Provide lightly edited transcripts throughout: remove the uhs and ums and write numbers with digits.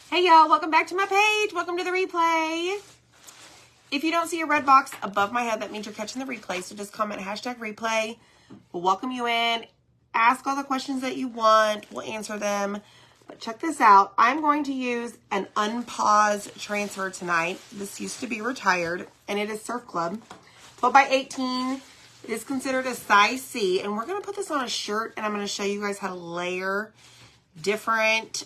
Hey y'all, welcome back to my page. Welcome to the replay. If you don't see a red box above my head, that means you're catching the replay. So just comment hashtag replay. We'll welcome you in. Ask all the questions that you want. We'll answer them. But check this out. I'm going to use an unpaused transfer tonight. This used to be retired, and it is Surf Club. 12 by 18. It is considered a size C. And we're going to put this on a shirt, and I'm going to show you guys how to layer different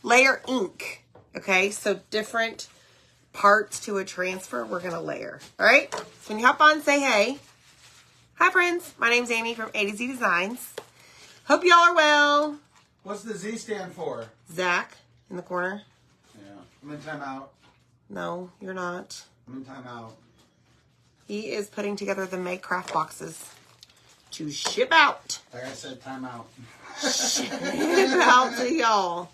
layer ink. Okay, so different parts to a transfer we're going to layer. All right, so when you hop on, say hey. Hi friends, my name's Amy from A to Z Designs. Hope y'all are well. What's the Z stand for? Zach in the corner. Yeah, I'm in timeout. No, you're not. I'm in timeout. He is putting together the May craft boxes to ship out. Like I said, timeout. Ship out to y'all.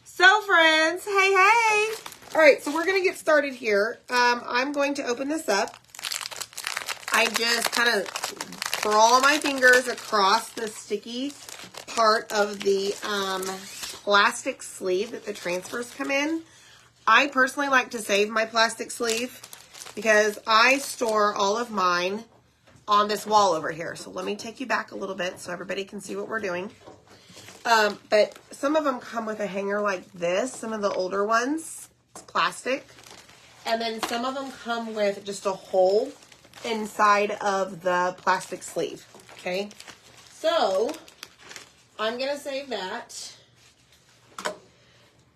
So friends, hey. All right, so we're going to get started here. I'm going to open this up. I just kind of crawl my fingers across the sticky part of the plastic sleeve that the transfers come in. I personally like to save my plastic sleeve because I store all of mine on this wall over here. So let me take you back a little bit so everybody can see what we're doing. But some of them come with a hanger like this. Some of the older ones, it's plastic. And then some of them come with just a hole inside of the plastic sleeve. Okay. So I'm going to save that.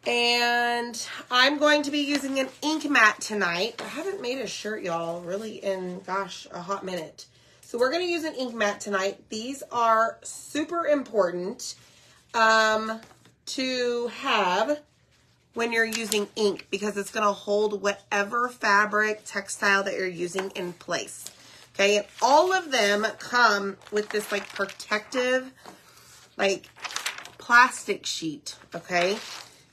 And I'm going to be using an ink mat tonight. I haven't made a shirt, y'all, really in, gosh, a hot minute. So we're going to use an ink mat tonight. These are super important to have when you're using ink because it's going to hold whatever fabric, textile that you're using in place. Okay, and all of them come with this like protective like plastic sheet, okay?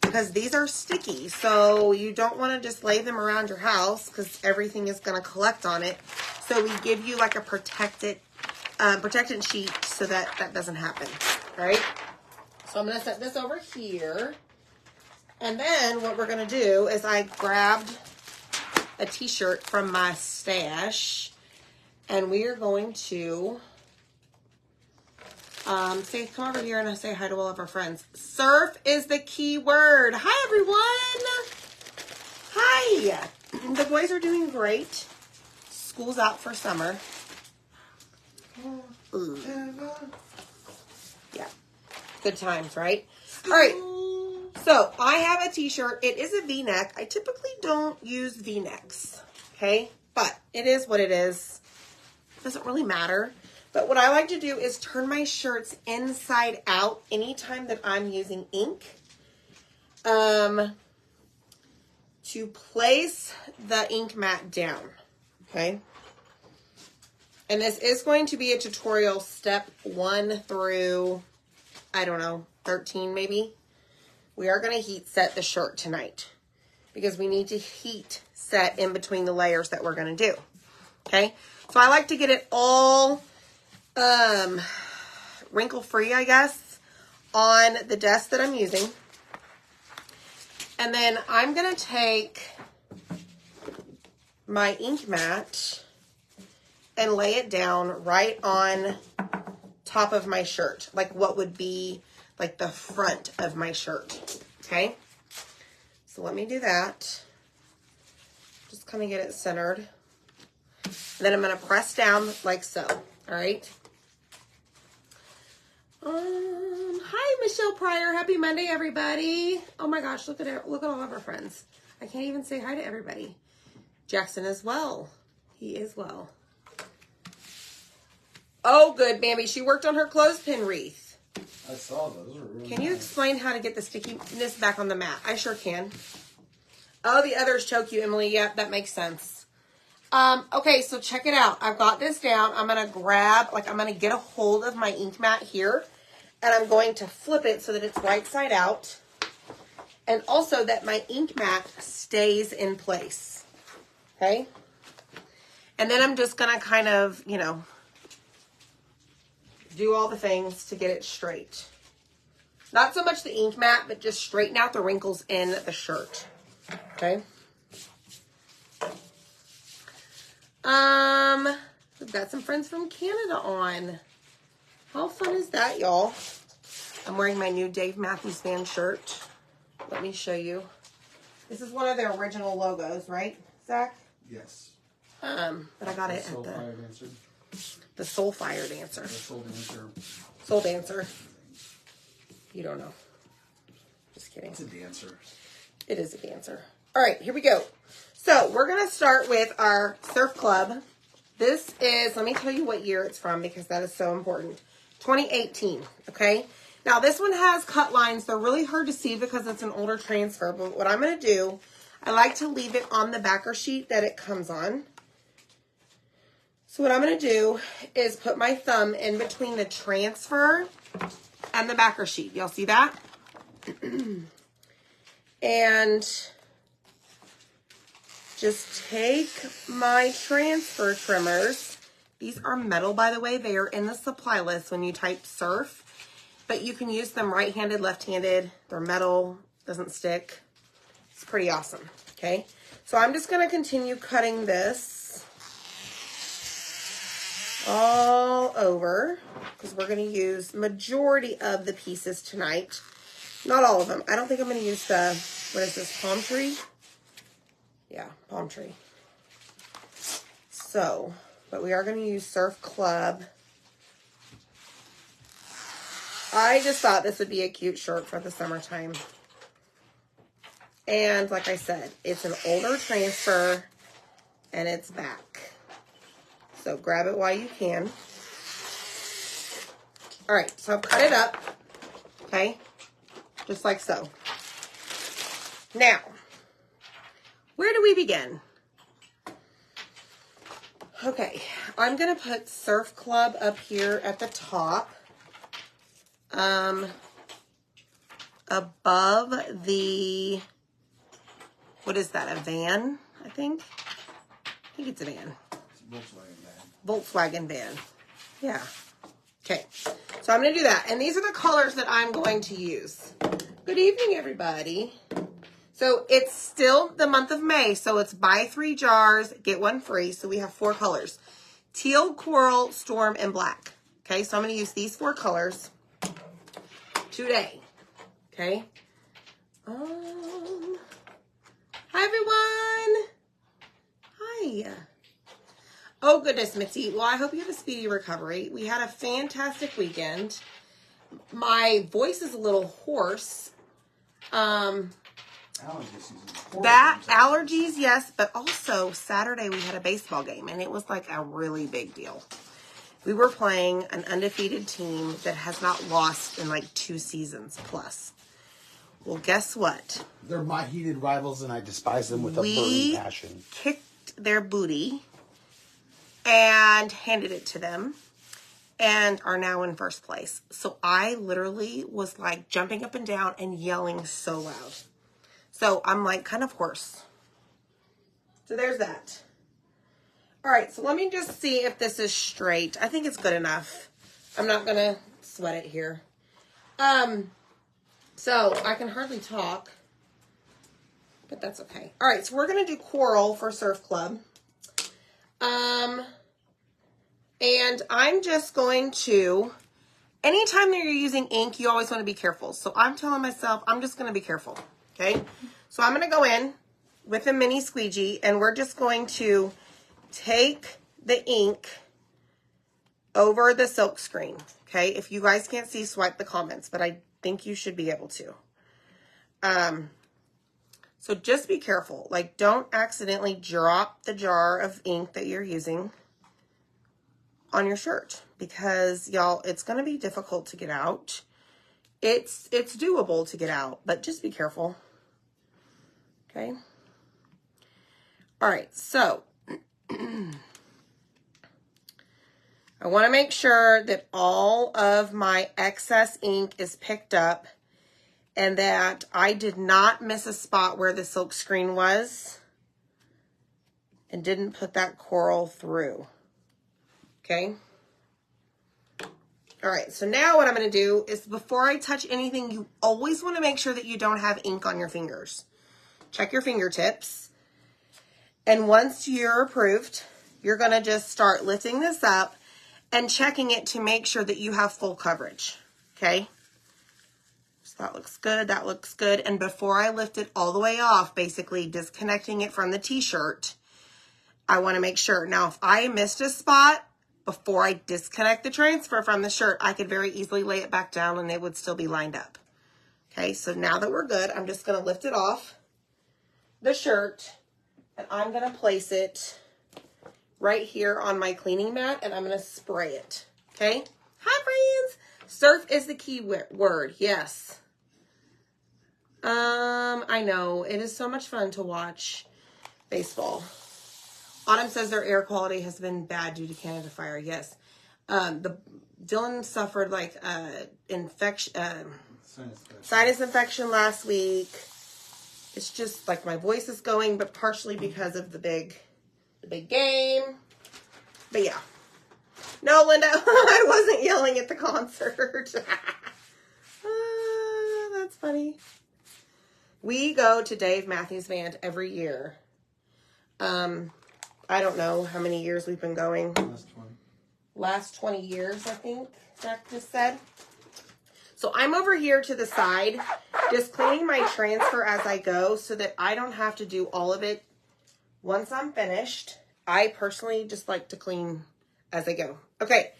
Because these are sticky, so you don't want to just lay them around your house because everything is going to collect on it. So we give you like a protected sheet so that doesn't happen, all right? So I'm going to set this over here. And then what we're going to do is I grabbed a t-shirt from my stash. And we are going to come over here and say hi to all of our friends. Surf is the key word. Hi, everyone. Hi. The boys are doing great. School's out for summer. Ooh. Yeah. Good times, right? All right. So I have a t-shirt. It is a V-neck. I typically don't use V-necks. Okay. But it is what it is. It doesn't really matter. But what I like to do is turn my shirts inside out anytime that I'm using ink. To place the ink mat down. Okay. And this is going to be a tutorial step 1 through, I don't know, 13 maybe. We are going to heat set the shirt tonight because we need to heat set in between the layers that we're going to do. Okay. So I like to get it all wrinkle free, I guess, on the desk that I'm using. And then I'm going to take my ink mat and lay it down right on top of my shirt, like what would be like the front of my shirt. Okay. So let me do that. Just kind of get it centered. And then I'm going to press down like so. All right. Hi, Michelle Pryor. Happy Monday, everybody. Oh my gosh, look at all of our friends. I can't even say hi to everybody. Jackson as well. He is well. Oh, good, Bambi. She worked on her clothespin wreath. I saw those. Those are really Can you explain how to get the stickiness back on the mat? I sure can. Oh, the others choke you, Emily. Yep, that makes sense. Okay, so check it out. I've got this down. I'm going to get a hold of my ink mat here, and I'm going to flip it so that it's right side out, and also that my ink mat stays in place. Okay? And then I'm just going to kind of, do all the things to get it straight. Not so much the ink mat, but just straighten out the wrinkles in the shirt. Okay. We've got some friends from Canada on. How fun is that, y'all? I'm wearing my new Dave Matthews Band shirt. Let me show you. This is one of their original logos, right, Zach? Yes. But I got it at Soul Fire Dancer. the Soul Fire Dancer. The Soul Dancer. Soul Dancer. You don't know. Just kidding. It's a dancer. It is a dancer. All right, here we go. So we're going to start with our Surf Club. This is, let me tell you what year it's from because that is so important. 2018, okay? Now this one has cut lines. They're really hard to see because it's an older transfer, but what I'm going to do, I like to leave it on the backer sheet that it comes on. So what I'm going to do is put my thumb in between the transfer and the backer sheet. Y'all see that? And just take my transfer trimmers. These are metal, by the way. They are in the supply list when you type surf. But you can use them right-handed, left-handed. They're metal, doesn't stick. It's pretty awesome, okay? So I'm just going to continue cutting this all over because we're going to use majority of the pieces tonight. Not all of them. I don't think I'm going to use the, what is this, palm tree? Yeah, palm tree. So, but we are going to use Surf Club. I just thought this would be a cute shirt for the summertime. And like I said, it's an older transfer and it's back. So grab it while you can. All right, so I've cut it up, okay? Just like so. Now, where do we begin? Okay, I'm going to put Surf Club up here at the top. Above the, what is that, a van, I think? I think it's a van. It's a Volkswagen van. Volkswagen van. Yeah. Okay, so I'm going to do that. And these are the colors that I'm going to use. Good evening, everybody. So it's still the month of May, so it's buy 3 jars, get 1 free. So we have 4 colors. Teal, coral, storm, and black. Okay, so I'm going to use these 4 colors today. Okay. Hi, everyone. Hi. Oh, goodness, Mitzi. Well, I hope you have a speedy recovery. We had a fantastic weekend. My voice is a little hoarse. Allergies, yes, but also Saturday we had a baseball game, and it was like a really big deal. We were playing an undefeated team that has not lost in like 2 seasons plus. Well, guess what? They're my heated rivals, and I despise them with a burning passion. We kicked their booty and handed it to them and are now in first place. So I literally was like jumping up and down and yelling so loud. So I'm like kind of hoarse. So there's that. All right, so let me just see if this is straight. I think it's good enough. I'm not going to sweat it here. So I can hardly talk, but that's okay. All right, so we're going to do coral for Surf Club. And I'm just going to, anytime that you're using ink, you always want to be careful. So I'm telling myself, I'm just going to be careful, okay? So I'm going to go in with a mini squeegee, and we're just going to take the ink over the silk screen, okay? If you guys can't see, swipe the comments, but I think you should be able to. So just be careful. Like, don't accidentally drop the jar of ink that you're using on your shirt because, y'all, it's going to be difficult to get out. It's doable to get out, but just be careful. Okay? All right, so I want to make sure that all of my excess ink is picked up and that I did not miss a spot where the silk screen was and didn't put that coral through. Okay? All right, so now what I'm going to do is before I touch anything, you always want to make sure that you don't have ink on your fingers. Check your fingertips. And once you're approved, you're going to just start lifting this up and checking it to make sure that you have full coverage. Okay? So that looks good. That looks good. And before I lift it all the way off, basically disconnecting it from the t-shirt, I want to make sure. Now, if I missed a spot, before I disconnect the transfer from the shirt, I could very easily lay it back down and it would still be lined up. Okay, so now that we're good, I'm just going to lift it off the shirt and I'm going to place it right here on my cleaning mat and I'm going to spray it. Okay, hi friends. Surf is the key word, yes. I know, it is so much fun to watch baseball. Autumn says their air quality has been bad due to Canada fire. Yes. Dylan suffered like sinus infection last week. It's just like my voice is going, but partially because of the big game. But yeah. No, Linda, I wasn't yelling at the concert. That's funny. We go to Dave Matthews Band every year. I don't know how many years we've been going. Last 20 years, I think Zach just said. So I'm over here to the side, just cleaning my transfer as I go so that I don't have to do all of it once I'm finished. I personally just like to clean as I go. Okay,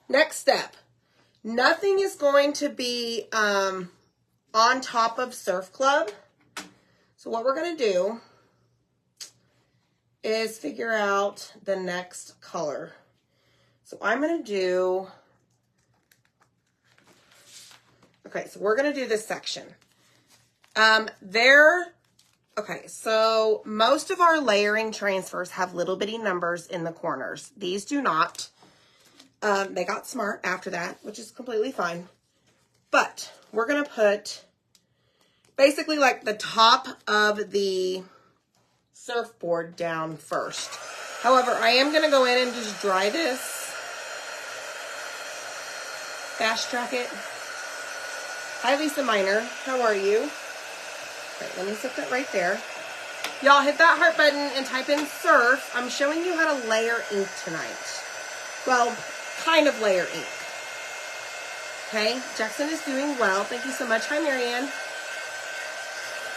next step. Nothing is going to be on top of Surf Club. So what we're going to do is figure out the next color. So I'm going to do, okay, so we're going to do this section. Okay, so most of our layering transfers have little bitty numbers in the corners. These do not. They got smart after that, which is completely fine. But we're going to put basically like the top of the surfboard down first. However, I am going to go in and just dry this. Fast track it. Hi, Lisa Miner. How are you? Okay, let me set that right there. Y'all hit that heart button and type in surf. I'm showing you how to layer ink tonight. Well, kind of layer ink. Okay, Jackson is doing well. Thank you so much. Hi, Marianne.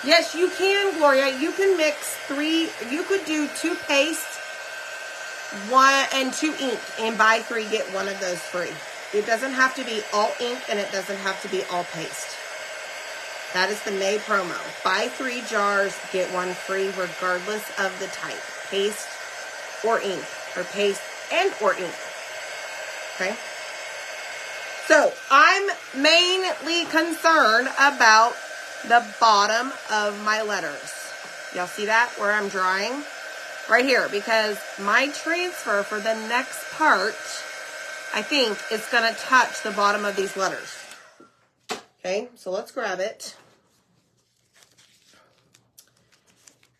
Yes, you can, Gloria. You can mix you could do 2 paste, 1 and 2 ink, and buy 3, get 1 of those free. It doesn't have to be all ink, and it doesn't have to be all paste. That is the May promo. Buy 3 jars, get 1 free, regardless of the type. Paste or ink, or paste and or ink. Okay? So, I'm mainly concerned about the bottom of my letters. Y'all see that where I'm drawing? Right here, because my transfer for the next part, I think, is going to touch the bottom of these letters. Okay, so let's grab it.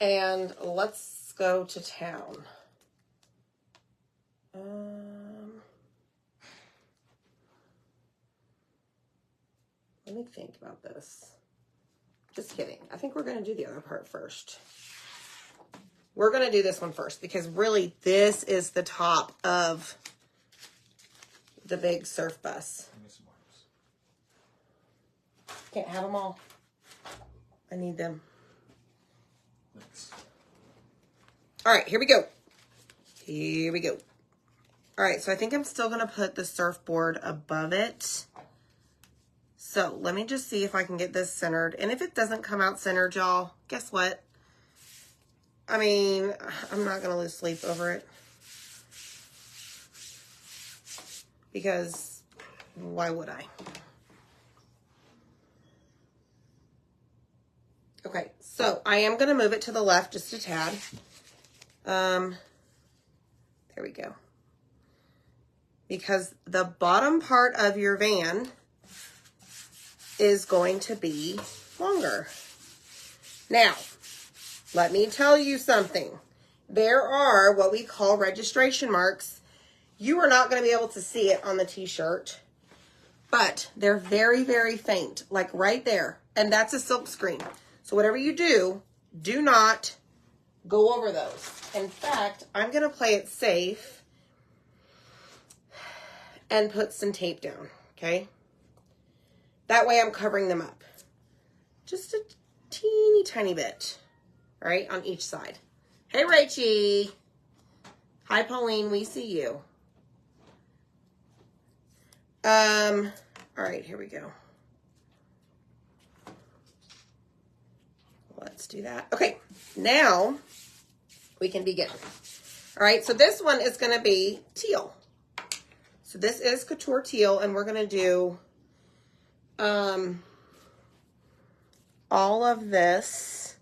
And let's go to town. Let me think about this. Just kidding. I think we're going to do the other part first. We're going to do this one first because really this is the top of the big surf bus. Can't have them all. I need them. Thanks. All right, here we go. Here we go. All right, so I think I'm still going to put the surfboard above it. So let me just see if I can get this centered. And if it doesn't come out centered, y'all, guess what? I mean, I'm not going to lose sleep over it. Because why would I? Okay, so I am going to move it to the left just a tad. There we go. Because the bottom part of your van is going to be longer. Now, let me tell you something. There are what we call registration marks. You are not going to be able to see it on the t-shirt. but they're very, very faint, like right there. And that's a silk screen. So whatever you do, do not go over those. In fact, I'm going to play it safe and put some tape down, okay? That way I'm covering them up. Just a teeny tiny bit, right, on each side. Hey, Rachie. Hi, Pauline, we see you. All right, here we go. Let's do that. Okay, now we can begin. All right, so this one is going to be teal. So this is Couture Teal, and we're going to do all of this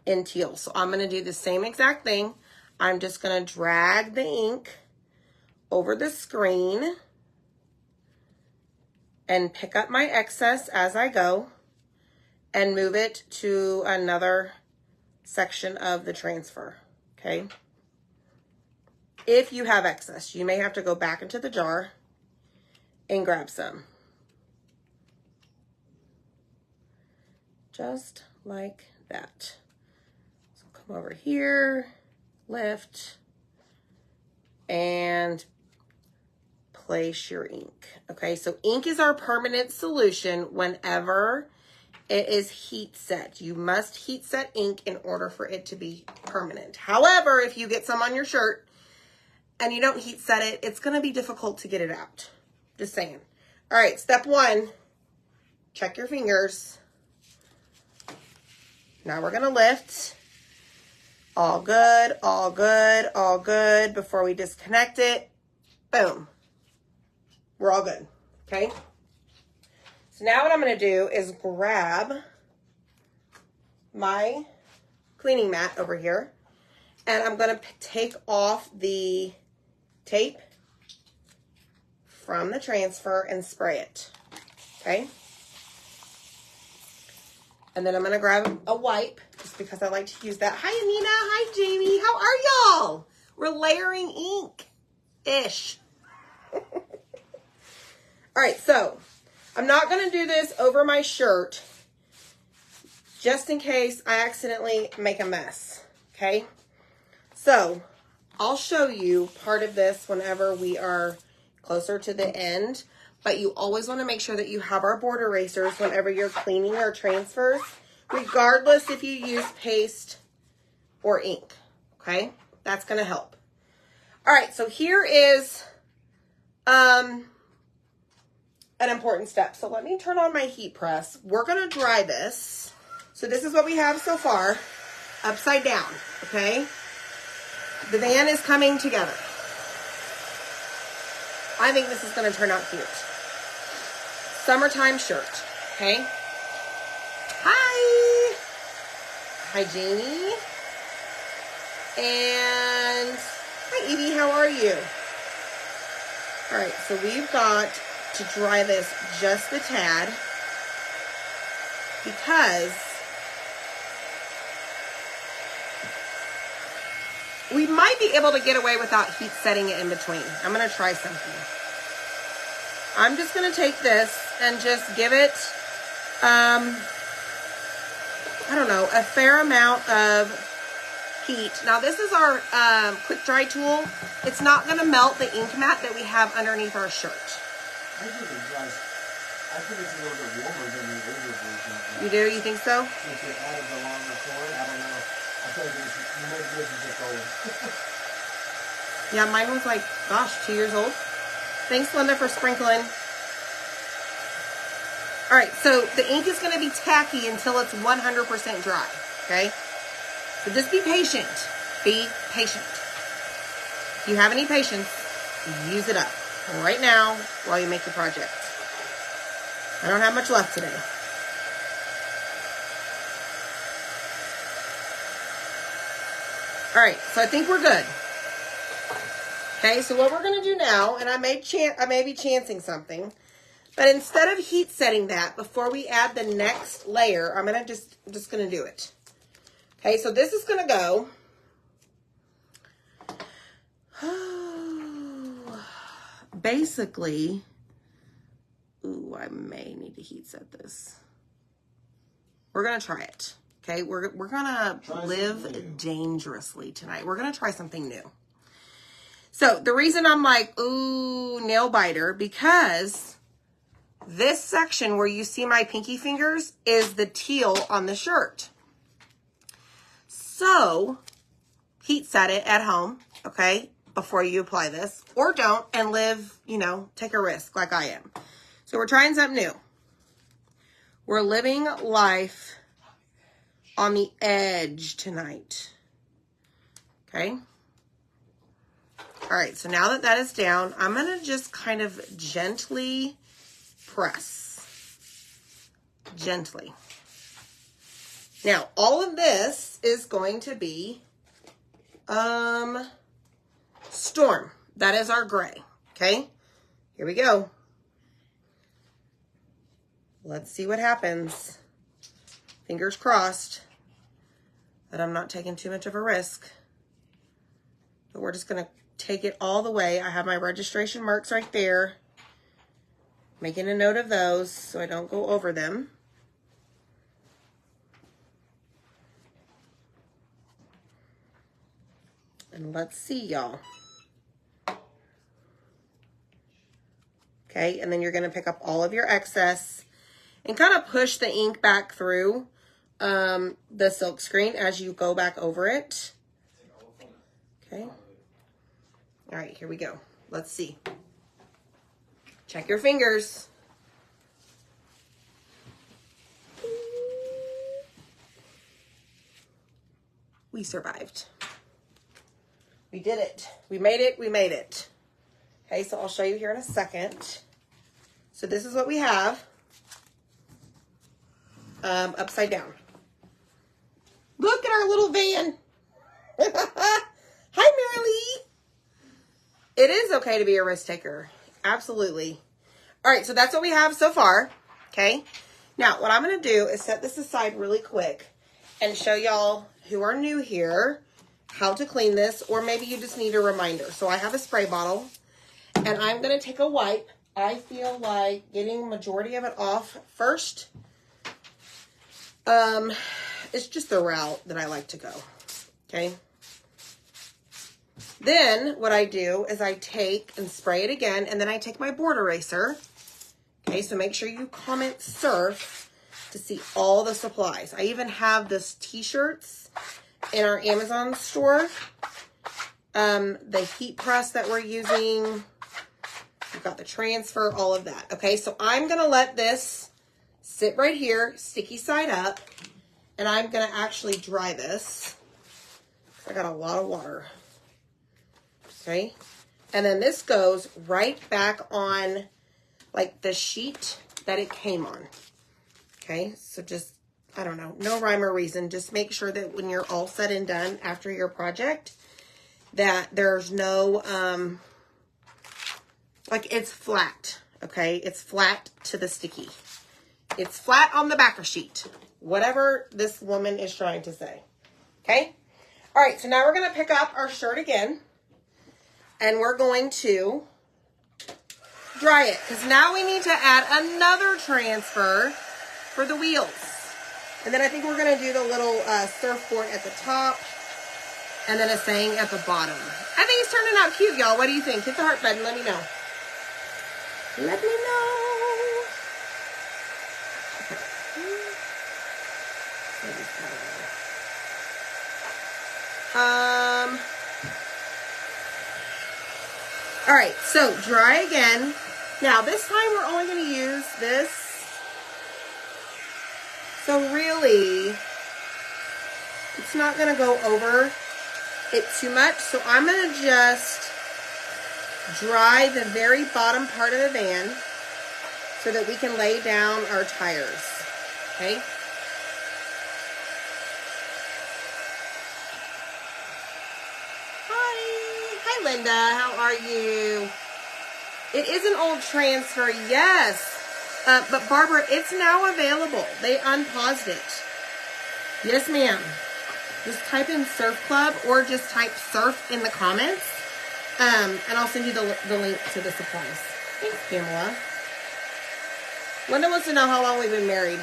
in teal. So I'm going to do the same exact thing. I'm just going to drag the ink over the screen and pick up my excess as I go and move it to another section of the transfer, okay? If you have excess, you may have to go back into the jar and grab some. Just like that. So come over here, lift, and place your ink. Okay, so ink is our permanent solution whenever it is heat set. You must heat set ink in order for it to be permanent. However, if you get some on your shirt and you don't heat set it, it's going to be difficult to get it out. Just saying. All right, step one, check your fingers. Now we're going to lift. All good, all good, all good. Before we disconnect it, boom. We're all good, okay? So now what I'm going to do is grab my cleaning mat over here, and I'm going to take off the tape from the transfer and spray it, okay? And then I'm going to grab a wipe, just because I like to use that. Hi, Anina. Hi, Jamie. How are y'all? We're layering ink-ish. All right, so I'm not going to do this over my shirt just in case I accidentally make a mess, okay? So I'll show you part of this whenever we are closer to the end, but you always want to make sure that you have our board erasers whenever you're cleaning your transfers, regardless if you use paste or ink, okay? That's going to help. All right, so here is an important step. So let me turn on my heat press. We're going to dry this. So this is what we have so far, upside down, okay? The van is coming together. I think this is going to turn out cute. Summertime shirt, okay? Hi! Hi, Jamie. And hi, Evie, how are you? All right, so we've got to dry this just a tad because we might be able to get away without heat setting it in between. I'm going to try something. I'm just going to take this and just give it, I don't know, a fair amount of heat. Now this is our quick dry tool. It's not going to melt the ink mat that we have underneath our shirt. I think it's a little bit warmer than the older version. You do? You think so? If you added the longer cord, I don't know. I feel like you might be able to get old. Yeah, mine was like, gosh, 2 years old. Thanks, Linda, for sprinkling. All right, so the ink is going to be tacky until it's 100% dry, okay? So just be patient. Be patient. If you have any patience, use it up right now while you make your project. I don't have much left today. All right, so I think we're good. Okay, so what we're going to do now, and I may be chancing something, but instead of heat setting that before we add the next layer, I'm just going to do it. Okay, so this is going to go basically Ooh, I may need to heat set this. We're going to try it. Okay, we're going to live dangerously tonight. We're going to try something new. So the reason I'm like, ooh, nail biter, because this section where you see my pinky fingers is the teal on the shirt. So heat set it at home, okay, before you apply this, or don't, and live, you know, take a risk like I am. So we're trying something new. We're living life on the edge tonight. Okay. All right. So now that that is down, I'm going to just kind of gently press. Gently. Now, all of this is going to be Storm. That is our gray. Okay. Here we go. Let's see what happens. Fingers crossed that I'm not taking too much of a risk. But we're just going to take it all the way. I have my registration marks right there. Making a note of those so I don't go over them. And let's see, y'all. Okay, and then you're going to pick up all of your excess and kind of push the ink back through the silk screen as you go back over it. Okay. All right, here we go. Let's see. Check your fingers. We survived. We did it. We made it. We made it. Okay, so I'll show you here in a second. So this is what we have. Upside down. Look at our little van. Hi, Marilee. It is okay to be a risk taker. Absolutely. All right, so that's what we have so far. Okay. Now, what I'm going to do is set this aside really quick and show y'all who are new here how to clean this, or maybe you just need a reminder. So I have a spray bottle, and I'm going to take a wipe. I feel like getting majority of it off first. It's just the route that I like to go. Okay. Then what I do is I take and spray it again, and then I take my board eraser. Okay, so make sure you comment surf to see all the supplies. I even have this t-shirts in our Amazon store. The heat press that we're using. We've got the transfer, all of that. Okay, so I'm going to let this sit right here, sticky side up, and I'm going to actually dry this. I got a lot of water. Okay, and then this goes right back on like the sheet that it came on. Okay, so just, I don't know, no rhyme or reason. Just make sure that when you're all said and done after your project, that there's no, like it's flat, okay? It's flat to the sticky. It's flat on the backer sheet. Whatever this woman is trying to say, okay? All right, so now we're going to pick up our shirt again. And we're going to dry it, because now we need to add another transfer for the wheels. And then I think we're going to do the little surfboard at the top, and then a saying at the bottom. I think it's turning out cute, y'all. What do you think? Hit the heart button. Let me know. Let me know. All right, so dry again. Now, this time we're only going to use this. So really, it's not going to go over it too much. So I'm going to just dry the very bottom part of the van so that we can lay down our tires. Okay? Hi, Linda. How are you? It is an old transfer, yes. But Barbara, it's now available. They unpaused it. Yes, ma'am. Just type in Surf Club or just type surf in the comments. And I'll send you the link to the supplies. Thanks, Pamela. Linda wants to know how long we've been married.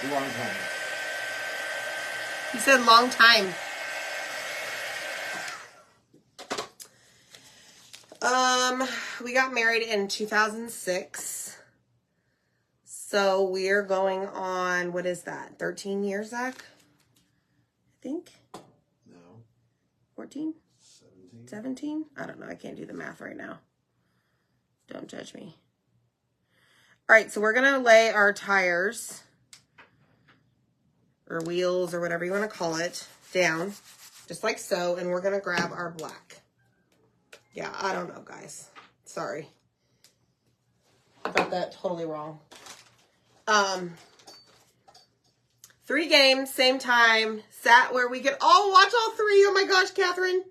It's a long time. You said long time. We got married in 2006. So we're going on, what is that? 13 years, Zach? I think. No. 14? 17. 17? I don't know. I can't do the math right now. Don't judge me. All right, so we're going to lay our tires or wheels or whatever you want to call it down, just like so, and we're going to grab our black. Yeah, I don't know, guys. Sorry. I got that totally wrong. 3 games, same time, sat where we could all watch all 3. Oh my gosh, Catherine.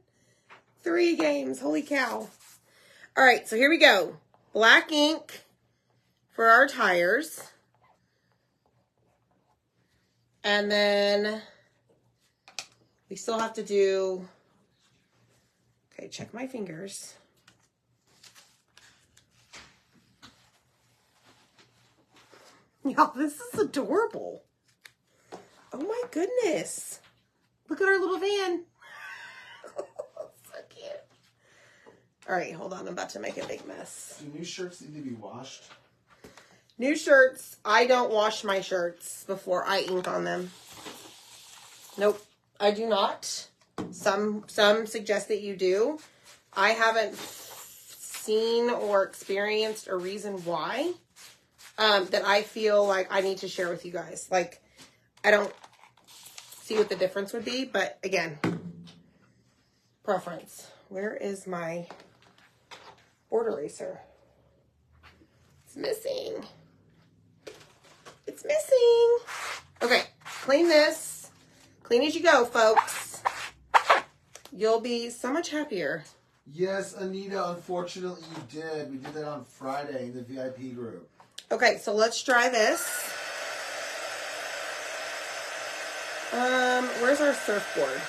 3 games. Holy cow. All right, so here we go. Black ink for our tires. And then we still have to do, okay, check my fingers. Y'all, this is adorable. Oh my goodness. Look at our little van. So cute. All right, hold on. I'm about to make a big mess. Do new shirts need to be washed? New shirts. I don't wash my shirts before I ink on them. Nope, I do not. Some suggest that you do. I haven't seen or experienced a reason why that I feel like I need to share with you guys. Like, I don't see what the difference would be, but again, preference. Where is my board eraser? It's missing. It's missing. Okay, clean this. Clean as you go, folks. You'll be so much happier. Yes, Anita, unfortunately you did. We did that on Friday in the VIP group. Okay, so let's try this. Where's our surfboard?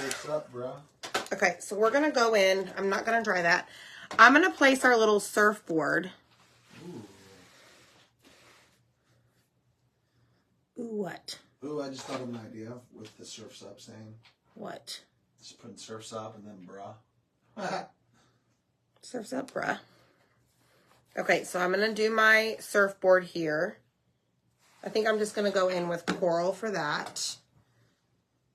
What's up, bruh? Okay, so we're gonna go in. I'm not gonna dry that. I'm gonna place our little surfboard. Ooh, what? Ooh, I just thought of an idea with the Surf's Up saying. What? Just putting Surf's Up and then bruh. Surf's up, bruh. Okay, so I'm gonna do my surfboard here. I think I'm just gonna go in with coral for that.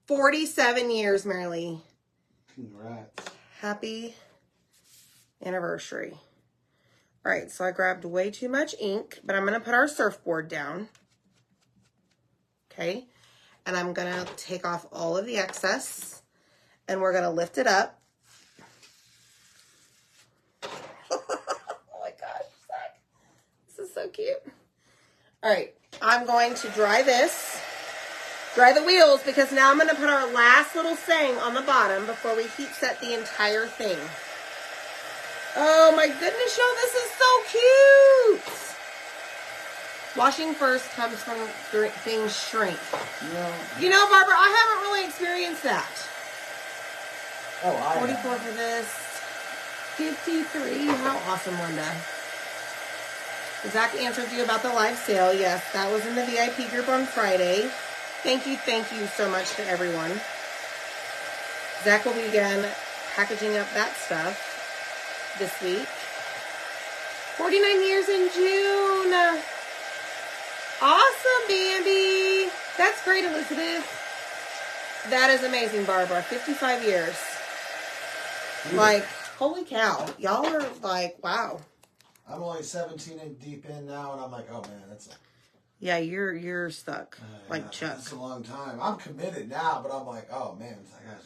47 years, Marilee. Congrats. Happy anniversary. All right, so I grabbed way too much ink, but I'm going to put our surfboard down. Okay, and I'm going to take off all of the excess, and we're going to lift it up. Oh my gosh, Zach. This is so cute. All right, I'm going to dry this. Dry the wheels, because now I'm going to put our last little saying on the bottom before we heat set the entire thing. Oh my goodness, y'all, this is so cute. Washing first comes from things shrink. You know, Barbara, I haven't really experienced that. Oh, I 44 for this. 53. How awesome, Linda. Zach answered you about the live sale. Yes, that was in the VIP group on Friday. Thank you so much to everyone. Zach will begin packaging up that stuff this week. 49 years in June. Awesome, Bambi. That's great, Elizabeth. That is amazing, Barbara. 55 years. Like, holy cow. Y'all are like, wow. I'm only 17 and deep in now, and I'm like, oh man, that's Yeah, you're stuck like yeah, Chuck. That's a long time. I'm committed now, but I'm like, oh man, I got.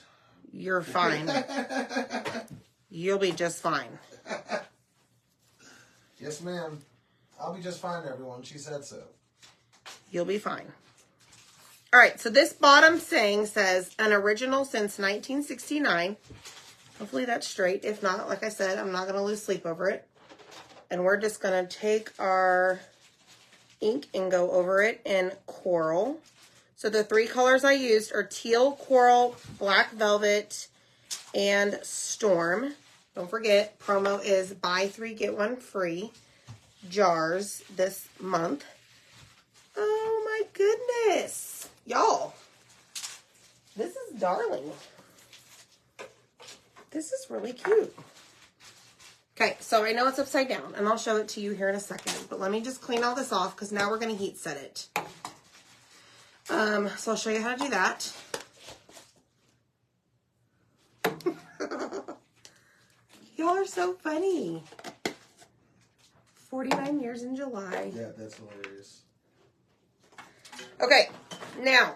You're fine. You'll be just fine. Yes, ma'am. I'll be just fine, everyone. She said so. You'll be fine. All right, so this bottom saying says, an original since 1969. Hopefully that's straight. If not, like I said, I'm not going to lose sleep over it. And we're just going to take our ink and go over it in coral. So the 3 colors I used are teal, coral, black velvet, and storm. Don't forget, promo is buy 3, get 1 free jars this month. Oh my goodness. Y'all, this is darling. This is really cute. Okay, so I know it's upside down, and I'll show it to you here in a second. But let me just clean all this off, because now we're going to heat set it. So I'll show you how to do that. Y'all are so funny. 49 years in July. Yeah, that's hilarious. Okay, now,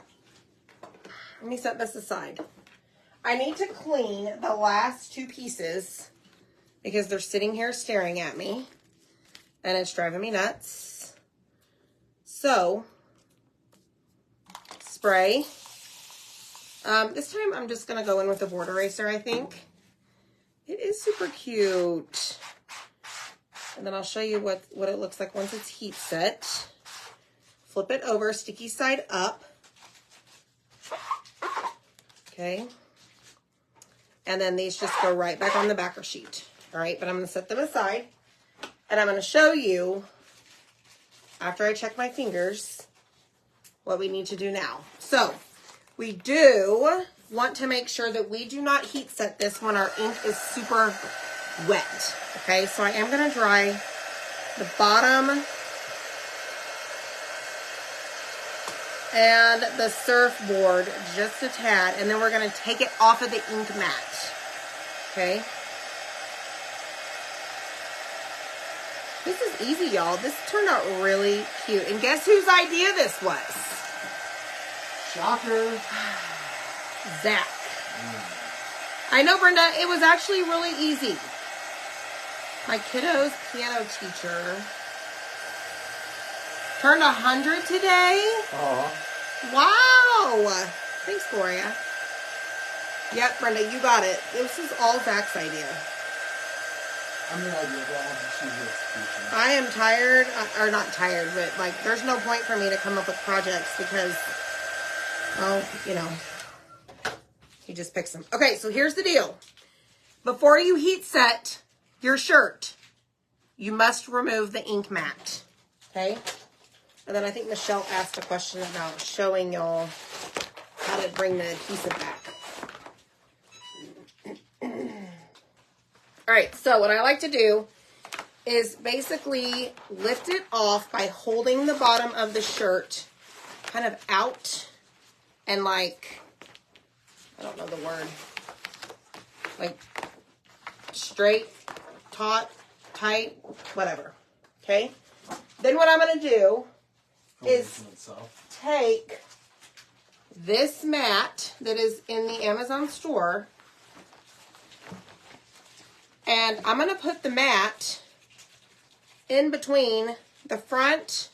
let me set this aside. I need to clean the last 2 pieces because they're sitting here staring at me and it's driving me nuts. So, spray. This time I'm just going to go in with a board eraser, I think. It is super cute. And then I'll show you what it looks like once it's heat set. Flip it over, sticky side up. Okay. And then these just go right back on the backer sheet. All right, but I'm going to set them aside. And I'm going to show you, after I check my fingers, what we need to do now. So, we do want to make sure that we do not heat set this when our ink is super wet. Okay, so I am going to dry the bottom and the surfboard just a tad, and then we're going to take it off of the ink mat. Okay. This is easy, y'all. This turned out really cute. And guess whose idea this was? Shocker. Zach. I know, Brenda, it was actually really easy. My kiddo's piano teacher turned 100 today. Oh. Wow. Thanks, Gloria. Yep, Brenda, you got it. This is all Zach's idea. I'm the idea, but I want to choose the execution. I am tired, or not tired, but like there's no point for me to come up with projects because, well, you know, he just picks them. Okay, so here's the deal. Before you heat set your shirt, you must remove the ink mat. Okay? And then I think Michelle asked a question about showing y'all how to bring the adhesive back. All right, so what I like to do is basically lift it off by holding the bottom of the shirt kind of out and like, I don't know the word, like straight, taut, tight, whatever, okay? Then what I'm going to do is take this mat that is in the Amazon store, and I'm going to put the mat in between the front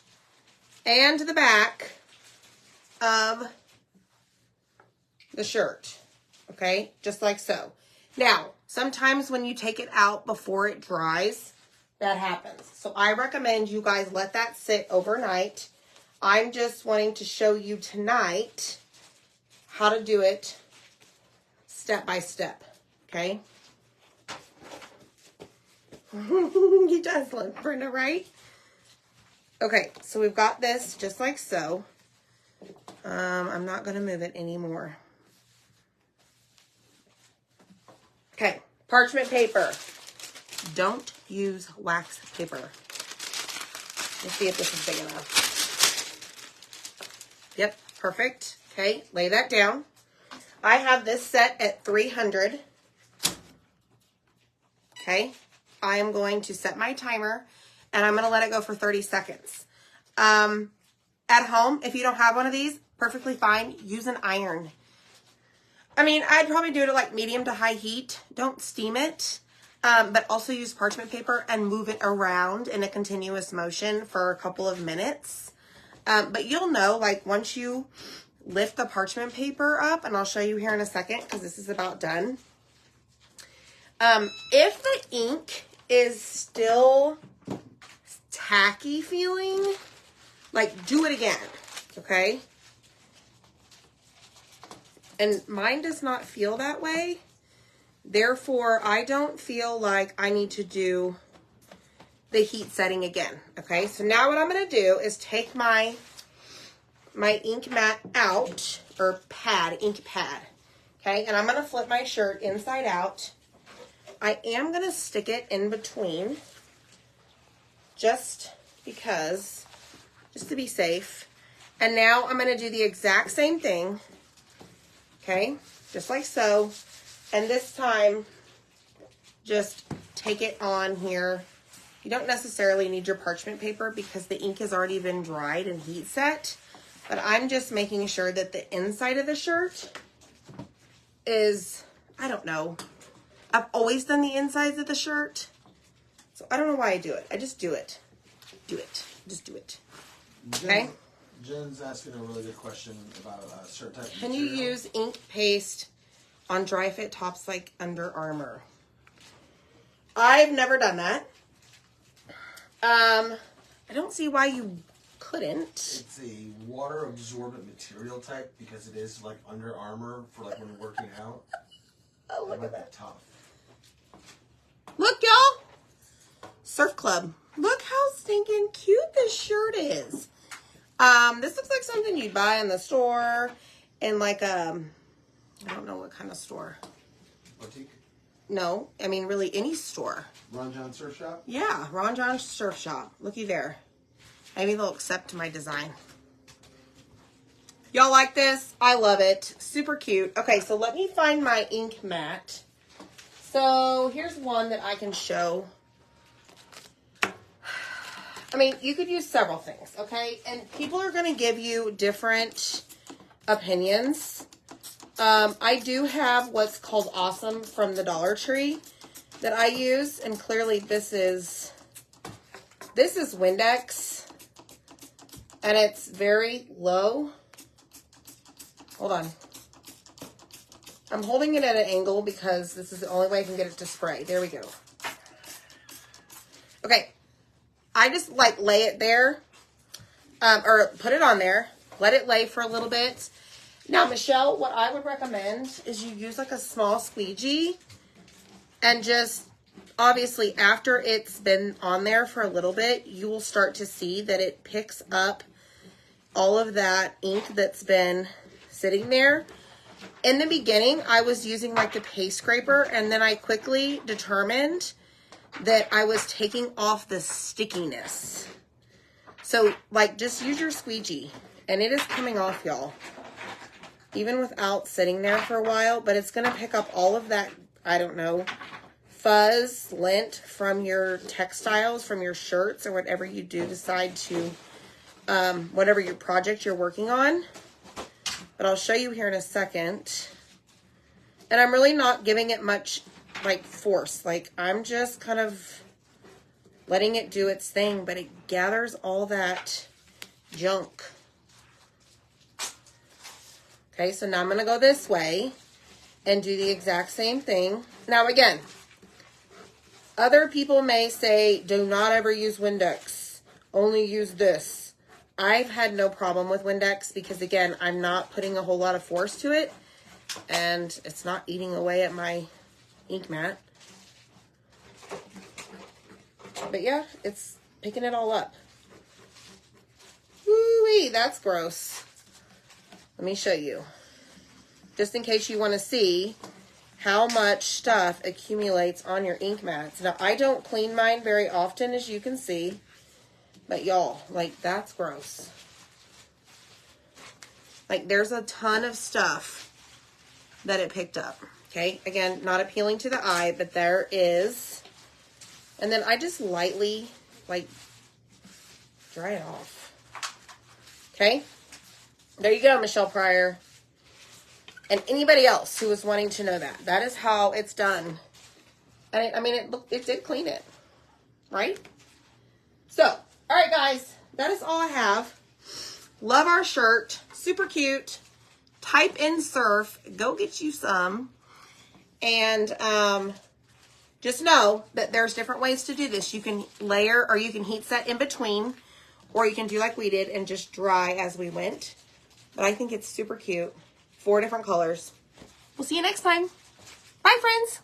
and the back of the shirt. Okay? Just like so. Now, sometimes when you take it out before it dries, that happens. So I recommend you guys let that sit overnight. I'm just wanting to show you tonight how to do it step by step. Okay? He does look, Brenda, right? Okay, so we've got this just like so. I'm not going to move it anymore. Okay, parchment paper. Don't use wax paper. Let's see if this is big enough. Yep, perfect. Okay, lay that down. I have this set at 300. Okay. I am going to set my timer and I'm going to let it go for 30 seconds. At home, if you don't have one of these, perfectly fine. Use an iron. I mean, I'd probably do it at like medium to high heat. Don't steam it, but also use parchment paper and move it around in a continuous motion for a couple of minutes. But you'll know, like, once you lift the parchment paper up, and I'll show you here in a second because this is about done. If the ink is still tacky feeling, like, do it again, okay? And mine does not feel that way. Therefore, I don't feel like I need to do the heat setting again. Okay, so now what I'm going to do is take my ink mat out, or pad, ink pad. Okay, and I'm going to flip my shirt inside out. I am going to stick it in between just because, just to be safe. And now I'm going to do the exact same thing. Okay, just like so. And this time, just take it on here. You don't necessarily need your parchment paper because the ink has already been dried and heat set. But I'm just making sure that the inside of the shirt is, I don't know. I've always done the insides of the shirt. So I don't know why I do it. I just do it. Do it. Just do it. Okay? Jen's asking a really good question about a certain type of Can material. you use ink paste on dry fit tops like Under Armour? I've never done that. I don't see why you couldn't. It's a water absorbent material type because it is like Under Armour for like when you're working out. Oh, look It might at be that. tough. Look, y'all. Surf Club. Look how stinking cute this shirt is. This looks like something you'd buy in the store in like I don't know what kind of store. Boutique? No, I mean really any store. Ron John Surf Shop? Yeah, Ron John Surf Shop. Looky there. Maybe they'll accept my design. Y'all like this? I love it. Super cute. Okay, so let me find my ink mat. So here's one that I can show. I mean, you could use several things, okay? And people are going to give you different opinions. I do have what's called Awesome from the Dollar Tree that I use. And clearly this is Windex. And it's very low. Hold on. I'm holding it at an angle because this is the only way I can get it to spray. There we go. Okay. I just like lay it there. Or put it on there. Let it lay for a little bit. Now, Michelle, what I would recommend is you use like a small squeegee. And just, obviously, after it's been on there for a little bit, you will start to see that it picks up all of that ink that's been sitting there. In the beginning, I was using like the paste scraper, and then I quickly determined that I was taking off the stickiness. So, like, just use your squeegee, and it is coming off, y'all. Even without sitting there for a while, but it's going to pick up all of that, I don't know, fuzz, lint from your textiles, from your shirts, or whatever you do decide to, whatever your project you're working on. But I'll show you here in a second. And I'm really not giving it much, like, force. Like, I'm just kind of letting it do its thing, but it gathers all that junk. Okay, so now I'm going to go this way and do the exact same thing. Now, again, other people may say, do not ever use Windex. Only use this. I've had no problem with Windex because, again, I'm not putting a whole lot of force to it. And it's not eating away at my ink mat. But, yeah, it's picking it all up. Woo-wee, that's gross. Let me show you. Just in case you want to see how much stuff accumulates on your ink mats. Now, I don't clean mine very often, as you can see. But y'all, like, that's gross. Like, there's a ton of stuff that it picked up. Okay? Again, not appealing to the eye, but there is. And then I just lightly, like, dry it off. Okay? There you go, Michelle Pryor. And anybody else who was wanting to know that. That is how it's done. And it did clean it. Right? So, all right, guys. That is all I have. Love our shirt. Super cute. Type in surf. Go get you some. And just know that there's different ways to do this. You can layer or you can heat set in between. Or you can do like we did and just dry as we went. But I think it's super cute. 4 different colors. We'll see you next time. Bye, friends.